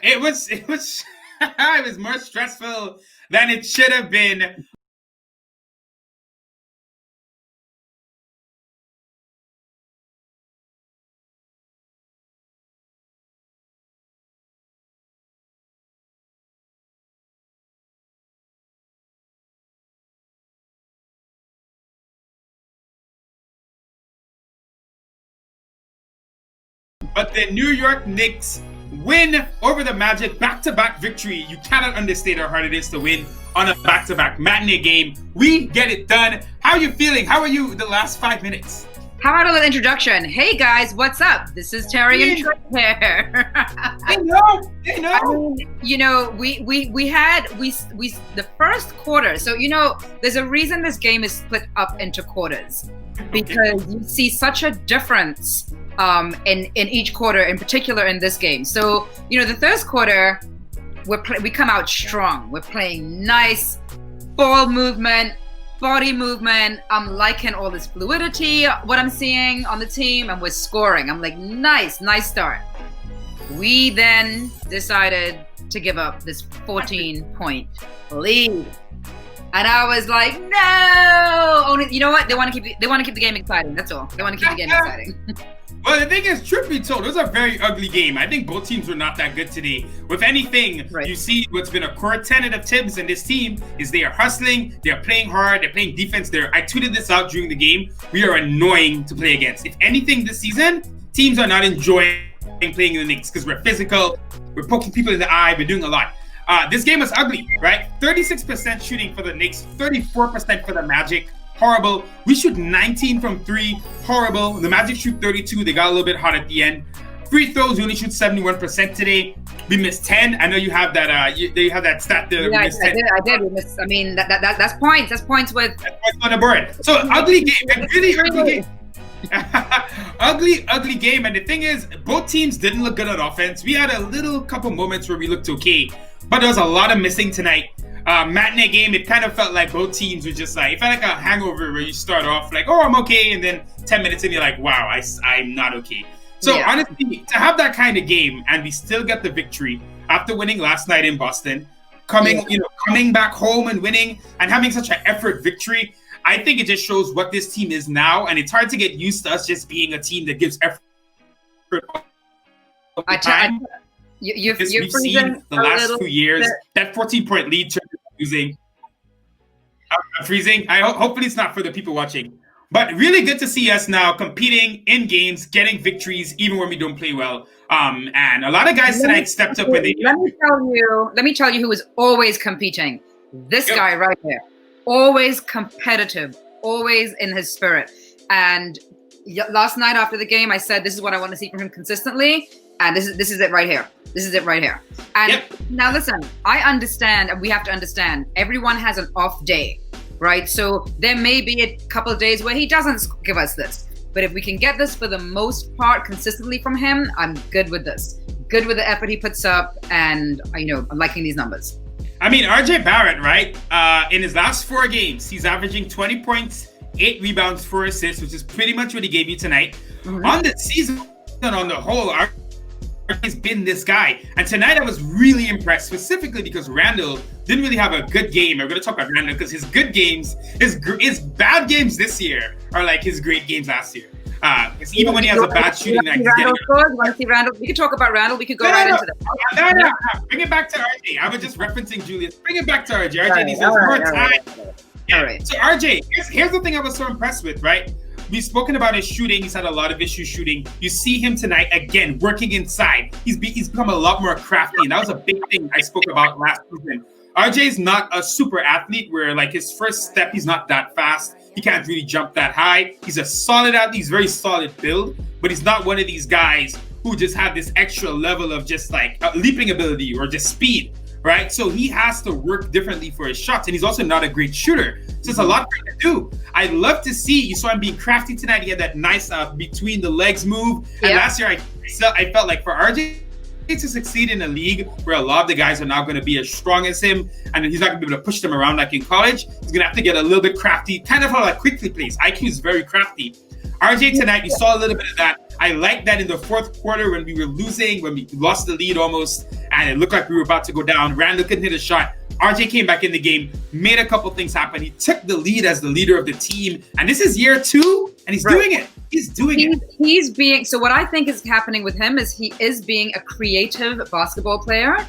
It was it was more stressful than it should have been. But the New York Knicks win over the Magic, back-to-back victory. You cannot understate how hard it is to win on a back-to-back matinee game. We get it done. How are you feeling? How are you the last 5 minutes? How about a little introduction? Hey guys, what's up? This is Terry and Trey here. I know. I mean, we had the first quarter. So there's a reason this game is split up into quarters, because you see such a difference in each quarter, in particular in this game. So the first quarter, we come out strong. We're playing nice ball movement, body movement. I'm liking all this fluidity, what I'm seeing on the team, and we're scoring. I'm like, nice start. We then decided to give up this 14-point lead. And I was like, no! Only, you know what? They want to keep the game exciting. That's all. They want to keep the game exciting. Well, the thing is, truth be told, it was a very ugly game. I think both teams were not that good today. With anything, right. You see what's been a core tenet of Tibbs and this team is they are hustling, they are playing hard, they're playing defense. I tweeted this out during the game. We are annoying to play against. If anything this season, teams are not enjoying playing in the Knicks because we're physical, we're poking people in the eye, we're doing a lot. This game was ugly, right? 36% shooting for the Knicks, 34% for the Magic. Horrible. We shoot 19 from 3. Horrible. The Magic shoot 32. They got a little bit hot at the end. Free throws, we only shoot 71% today. We missed 10. I know you have that. You have that stat there. Yeah, I did. We missed. I mean, that's points. That's points with. That's points on the board. So ugly game. A really ugly game. ugly game. And the thing is, both teams didn't look good on offense. We had a couple moments where we looked okay, but there was a lot of missing tonight. Matinee game, it kind of felt like both teams were just like, it felt like a hangover where you start off like, oh, I'm okay, and then 10 minutes in, you're like, wow, I'm not okay. So honestly, to have that kind of game and we still get the victory after winning last night in Boston, coming back home and winning and having such an effort victory, I think it just shows what this team is now, and it's hard to get used to us just being a team that gives effort. You've seen the last 2 years that 14-point lead turned into losing. I'm freezing. Hopefully it's not for the people watching, but really good to see us now competing in games, getting victories even when we don't play well. And a lot of guys tonight stepped up when they. Let me tell you who is always competing. This guy right here, always competitive, always in his spirit. And last night after the game, I said this is what I want to see from him consistently. And this is it right here. This is it right here. And now listen, I understand, and we have to understand, everyone has an off day, right? So there may be a couple of days where he doesn't give us this. But if we can get this for the most part consistently from him, I'm good with this. Good with the effort he puts up, and I'm liking these numbers. I mean, RJ Barrett, right? In his last 4 games, he's averaging 20 points, 8 rebounds, 4 assists, which is pretty much what he gave you tonight. Mm-hmm. On the season, on the whole, has been this guy, and tonight I was really impressed, specifically because Randle didn't really have a good game. I'm going to talk about Randle because his good games, his bad games this year are like his great games last year. Because even when he has a bad shooting night, he's getting it. Want to see Randle? We could talk about Randle. We could go right into that. No. Bring it back to RJ. I was just referencing Julius. Bring it back to RJ. RJ needs more time. All right. So RJ, here's the thing I was so impressed with, right? We've spoken about his shooting. He's had a lot of issues shooting. You see him tonight again working inside. He's become a lot more crafty, and that was a big thing I spoke about last season. RJ's not a super athlete where like his first step, he's not that fast. He can't really jump that high. He's a solid athlete. He's very solid build, but he's not one of these guys who just have this extra level of just like leaping ability or just speed. Right, so he has to work differently for his shots, and he's also not a great shooter. So it's a lot for him to do. I'd love to see. You saw him being crafty tonight. He had that nice between the legs move. And last year, I felt like for RJ to succeed in a league where a lot of the guys are now going to be as strong as him, and he's not going to be able to push them around like in college. He's going to have to get a little bit crafty, kind of how like Quickley plays. IQ is very crafty. RJ tonight, you saw a little bit of that. I like that in the fourth quarter when we were losing, when we lost the lead almost, and it looked like we were about to go down. Randle couldn't hit a shot. RJ came back in the game, made a couple things happen. He took the lead as the leader of the team. And this is year 2, and he's doing it. He's doing it. He's being, so what I think is happening with him is he is being a creative basketball player,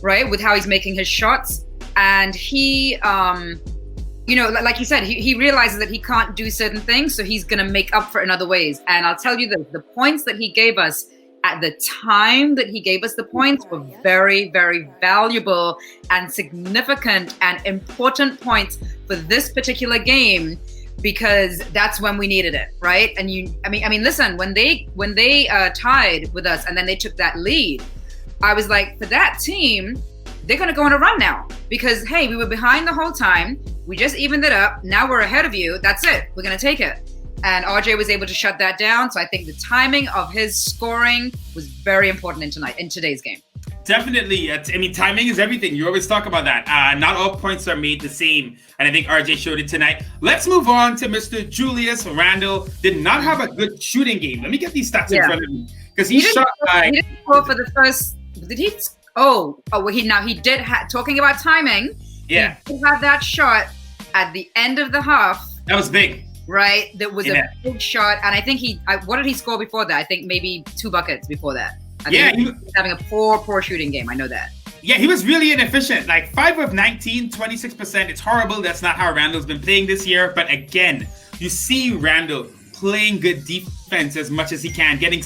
right? With how he's making his shots. And he, like you said, he realizes that he can't do certain things, so he's going to make up for it in other ways. And I'll tell you this, the points that he gave us at the time that he gave us the points were very, very valuable and significant and important points for this particular game, because that's when we needed it, right? And listen, when they tied with us and then they took that lead, I was like, for that team, they're going to go on a run now, because hey, we were behind the whole time. We just evened it up. Now we're ahead of you. That's it. We're going to take it. And RJ was able to shut that down. So I think the timing of his scoring was very important in today's game. Definitely. Timing is everything. You always talk about that. Not all points are made the same. And I think RJ showed it tonight. Let's move on to Mr. Julius Randle. Did not have a good shooting game. Let me get these stats in front of me. Because he shot He didn't score for the first... Did he... he did talking about timing. Yeah. He did have that shot at the end of the half. That was big. Right? That was a big shot. And I think what did he score before that? I think maybe 2 buckets before that. He was having a poor shooting game. I know that. Yeah, he was really inefficient. Like 5 of 19, 26%. It's horrible. That's not how Randle's been playing this year. But again, you see Randle playing good defense as much as he can, getting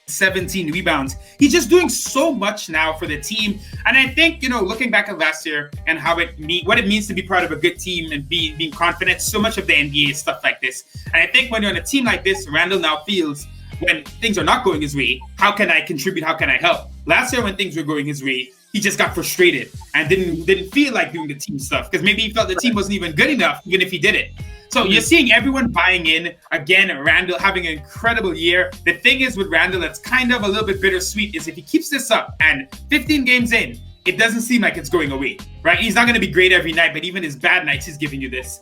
17 rebounds. He's just doing so much now for the team. And I think, looking back at last year and how what it means to be part of a good team and being confident, so much of the NBA is stuff like this. And I think when you're on a team like this, Randle now feels when things are not going his way, how can I contribute? How can I help? Last year when things were going his way, he just got frustrated and didn't feel like doing the team stuff, because maybe he felt the team wasn't even good enough, even if he did it. So you're seeing everyone buying in. Again, Randle having an incredible year. The thing is with Randle that's kind of a little bit bittersweet is if he keeps this up and 15 games in, it doesn't seem like it's going away, right? He's not going to be great every night, but even his bad nights, he's giving you this.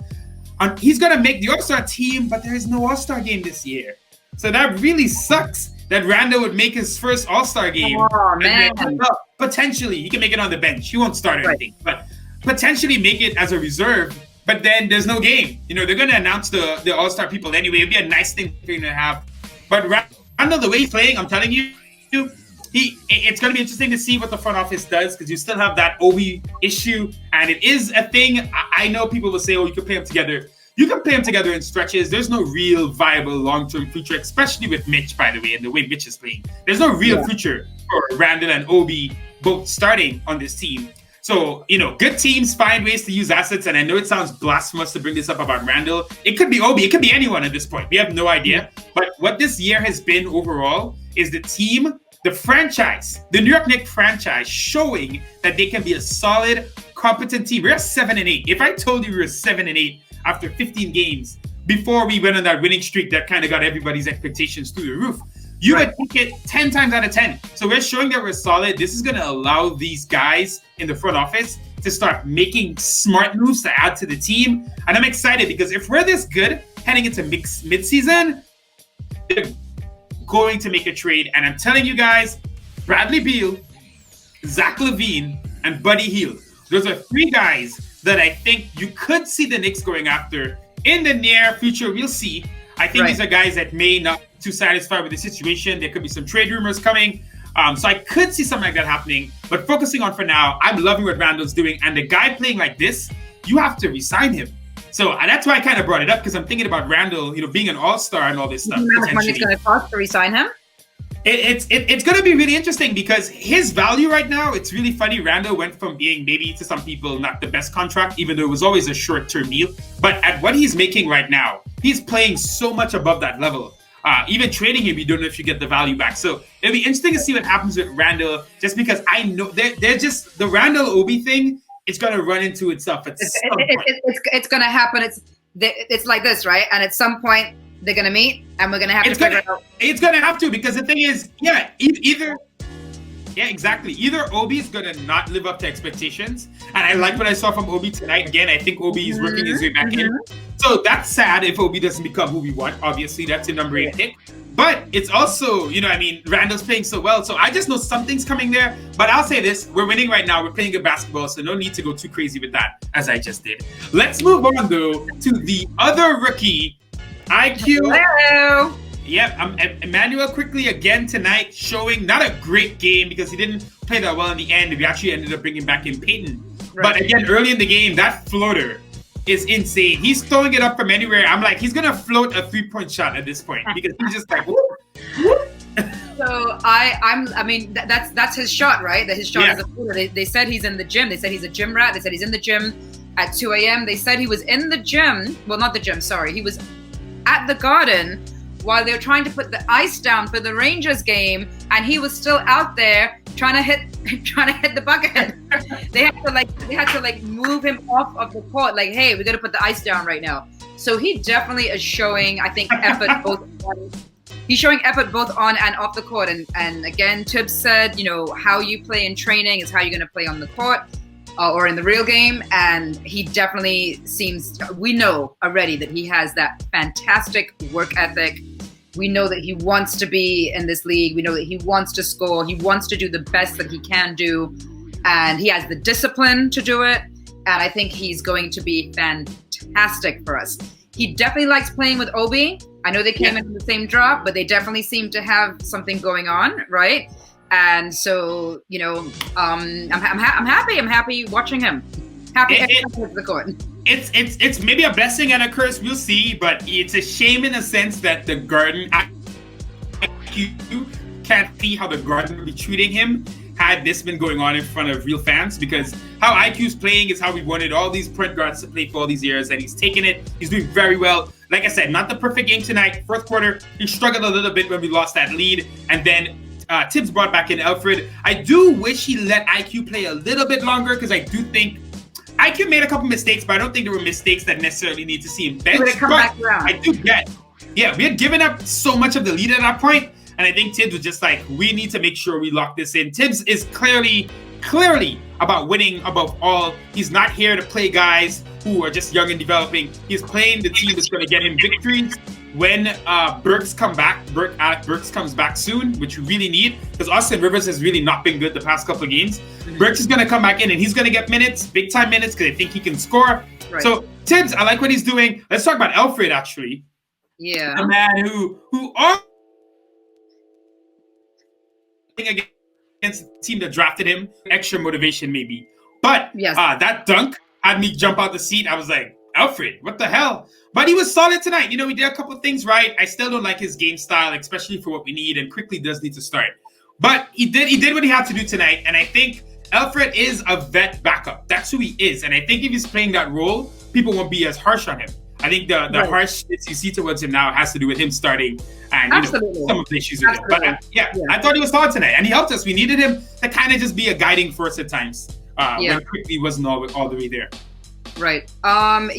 He's going to make the All-Star team, but there is no All-Star game this year. So that really sucks that Randle would make his first All-Star game. Oh, man. Potentially, he can make it on the bench. He won't start or anything, but potentially make it as a reserve. But then there's no game. They're going to announce the All-Star people anyway. It'd be a nice thing for him to have. But Randle, the way he's playing, I'm telling you, it's going to be interesting to see what the front office does, because you still have that Obi issue. And it is a thing. I know people will say, you can play them together. You can play them together in stretches. There's no real viable long-term future, especially with Mitch, by the way, and the way Mitch is playing. There's no real future for Randle and Obi both starting on this team. So, good teams find ways to use assets. And I know it sounds blasphemous to bring this up about Randle. It could be Obi. It could be anyone at this point. We have no idea. But what this year has been overall is the team, the franchise, the New York Knicks franchise, showing that they can be a solid, competent team. We're 7-8. If I told you we were 7-8 after 15 games before we went on that winning streak that kind of got everybody's expectations through the roof, you would pick it 10 times out of 10. So we're showing that we're solid. This is going to allow these guys in the front office to start making smart moves to add to the team. And I'm excited because if we're this good heading into mid-season, they're going to make a trade. And I'm telling you guys, Bradley Beal, Zach LaVine, and Buddy Hield. Those are 3 guys that I think you could see the Knicks going after in the near future. We'll see. I think these are guys that may not be too satisfied with the situation. There could be some trade rumors coming. So I could see something like that happening. But focusing on for now, I'm loving what Randle's doing. And the guy playing like this, you have to re-sign him. So that's why I kind of brought it up, because I'm thinking about Randle, being an all-star and all this stuff. How much money it's going to cost to re-sign him? It's going to be really interesting because his value right now, it's really funny. Randle went from being maybe to some people not the best contract, even though it was always a short-term deal. But at what he's making right now, he's playing so much above that level. Even trading him, you don't know if you get the value back. So it'll be interesting to see what happens with Randle, just because I know they're just the Randle Obi thing. It's going to run into itself at some point. It's going to happen. It's like this, right? And at some point, they're going to meet, and we're going to have to figure it out. It's going to have to, because the thing is, either Obi is going to not live up to expectations, and I like what I saw from Obi tonight. Again, I think Obi is working his way back in. So that's sad if Obi doesn't become who we want. Obviously, that's a number 8 pick. But it's also, Randle's playing so well. So I just know something's coming there. But I'll say this, we're winning right now. We're playing good basketball, so no need to go too crazy with that, as I just did. Let's move on, though, to the other rookie, IQ. Hello. Yep, Immanuel Quickley again tonight, showing not a great game because he didn't play that well in the end. We actually ended up bringing back in Payton. Right. But again, early in the game, that floater is insane. He's throwing it up from anywhere. I'm like, he's gonna float a 3-point shot at this point because he's just like, whoop, whoop. So that's his shot, right? That his shot is a floater. They said he's in the gym. They said he's a gym rat. They said he's in the gym at 2 a.m. They said he was in the gym. Well, not the gym. Sorry, he was at the Garden while they were trying to put the ice down for the Rangers game, and he was still out there trying to hit the bucket. They had to move him off of the court. Like, hey, we got to put the ice down right now. So he definitely is showing, I think, effort both. He's showing effort both on and off the court. And again, Tibbs said, how you play in training is how you're going to play on the court or in the real game. And he definitely we know already that he has that fantastic work ethic. We know that he wants to be in this league. We know that he wants to score. He wants to do the best that he can do. And he has the discipline to do it. And I think he's going to be fantastic for us. He definitely likes playing with Obi. I know they came in the same drop, but they definitely seem to have something going on, right? And so, I'm happy. I'm happy watching him. Happy to the court. It's maybe a blessing and a curse, we'll see, but it's a shame in a sense that the Garden can't see how the Garden would be treating him had this been going on in front of real fans, because how IQ's playing is how we wanted all these point guards to play for all these years, and he's taking it. He's doing very well. Like I said, not the perfect game tonight. Fourth quarter, he struggled a little bit when we lost that lead, and then Tibbs brought back in Elfrid. I do wish he let IQ play a little bit longer, because I do think IQ made a couple mistakes, but I don't think there were mistakes that necessarily need to see him benched. I do get, we had given up so much of the lead at that point, and I think Tibbs was just like, we need to make sure we lock this in. Tibbs is clearly about winning above all. He's not here to play guys who are just young and developing. He's playing the team that's going to get him victories when Burks comes back soon, which we really need, because Austin Rivers has really not been good the past couple of games. Burks is going to come back in, and he's going to get minutes, big time minutes, because I think he can score. Right. So Tibbs, I like what he's doing. Let's talk about Elfrid, actually. Yeah. A man who against the team that drafted him, extra motivation maybe. But that dunk had me jump out the seat. I was like, Elfrid, what the hell? But he was solid tonight. He did a couple of things right. I still don't like his game style, especially for what we need, and Quickley does need to start. But he did what he had to do tonight, and I think Elfrid is a vet backup. That's who he is, and I think if he's playing that role, people won't be as harsh on him. I think the harshness you see towards him now has to do with him starting and some of the issues with him. But I thought he was solid tonight, and he helped us. We needed him to kind of just be a guiding force at times when Quickley wasn't all the way there. Right. I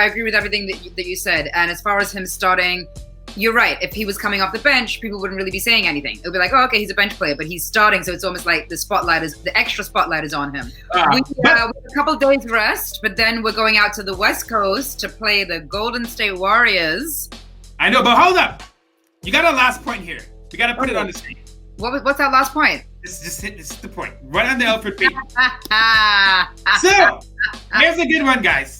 agree with everything that you said. And as far as him starting, you're right. If he was coming off the bench, people wouldn't really be saying anything. It would be like, oh, okay, he's a bench player, but he's starting, so it's almost like the extra spotlight is on him. We have a couple days rest, but then we're going out to the West Coast to play the Golden State Warriors. I know, but hold up. You got a last point here. We got to put it on the screen. What's that last point? This is the point. Right on the Elfrid Payton. So, here's a good one, guys.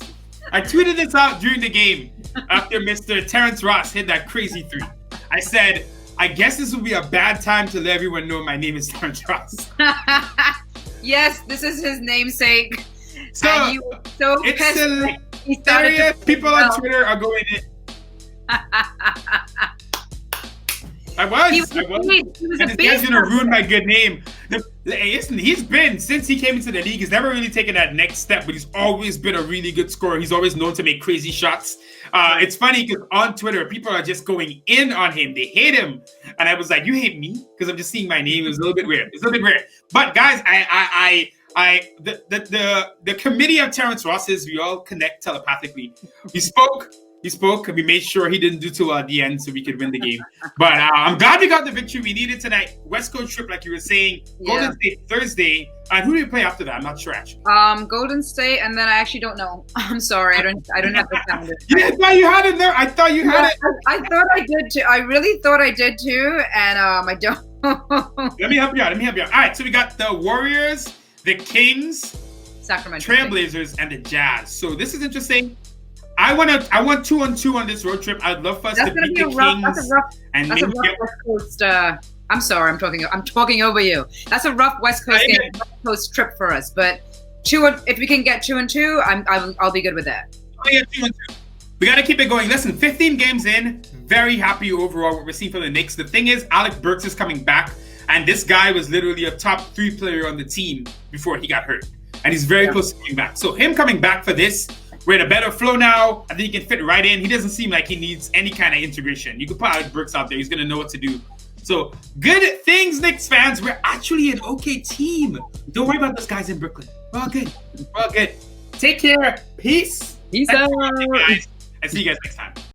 I tweeted this out during the game after Mr. Terrence Ross hit that crazy three. I said, I guess this will be a bad time to let everyone know my name is Terrence Ross. Yes, this is his namesake. So, it's hilarious. People on Twitter are going in. I was. He was and this guy's gonna ruin my good name. Listen, he's been, since he came into the league, he's never really taken that next step, but he's always been a really good scorer. He's always known to make crazy shots. It's funny because on Twitter, people are just going in on him. They hate him. And I was like, you hate me? Because I'm just seeing my name. It was a little bit weird. But guys, the committee of Terrence Rosses, we all connect telepathically. We spoke. We made sure he didn't do too well at the end so we could win the game. But I'm glad we got the victory we needed tonight. West Coast trip, like you were saying, Golden State Thursday. And who do you play after that? I'm not sure actually. Golden State, and then I actually don't know. I'm sorry, I don't have the calendar. Yeah, I thought you had it there. I thought you had it. I thought I did too. I really thought I did too, and I don't. Let me help you out. All right, so we got the Warriors, the Kings, Sacramento, Trailblazers, and the Jazz. So this is interesting. I want 2-on-2 on this road trip. I'd love for us to beat the Kings and maybe get West Coast. I'm sorry, I'm talking over you. That's a rough West Coast game, West Coast trip for us. But if we can get 2-2, I'll be good with that. Oh yeah, 2-2. We got to keep it going. Listen, 15 games in, very happy overall what we're seeing from the Knicks. The thing is, Alec Burks is coming back, and this guy was literally a top 3 player on the team before he got hurt, and he's very close to coming back. So him coming back for this, we're in a better flow now. I think he can fit right in. He doesn't seem like he needs any kind of integration. You could put Alec Burks out there. He's going to know what to do. So good things, Knicks fans. We're actually an okay team. Don't worry about those guys in Brooklyn. We're all good. Take care. Peace. Peace out. Guys. And see you guys next time.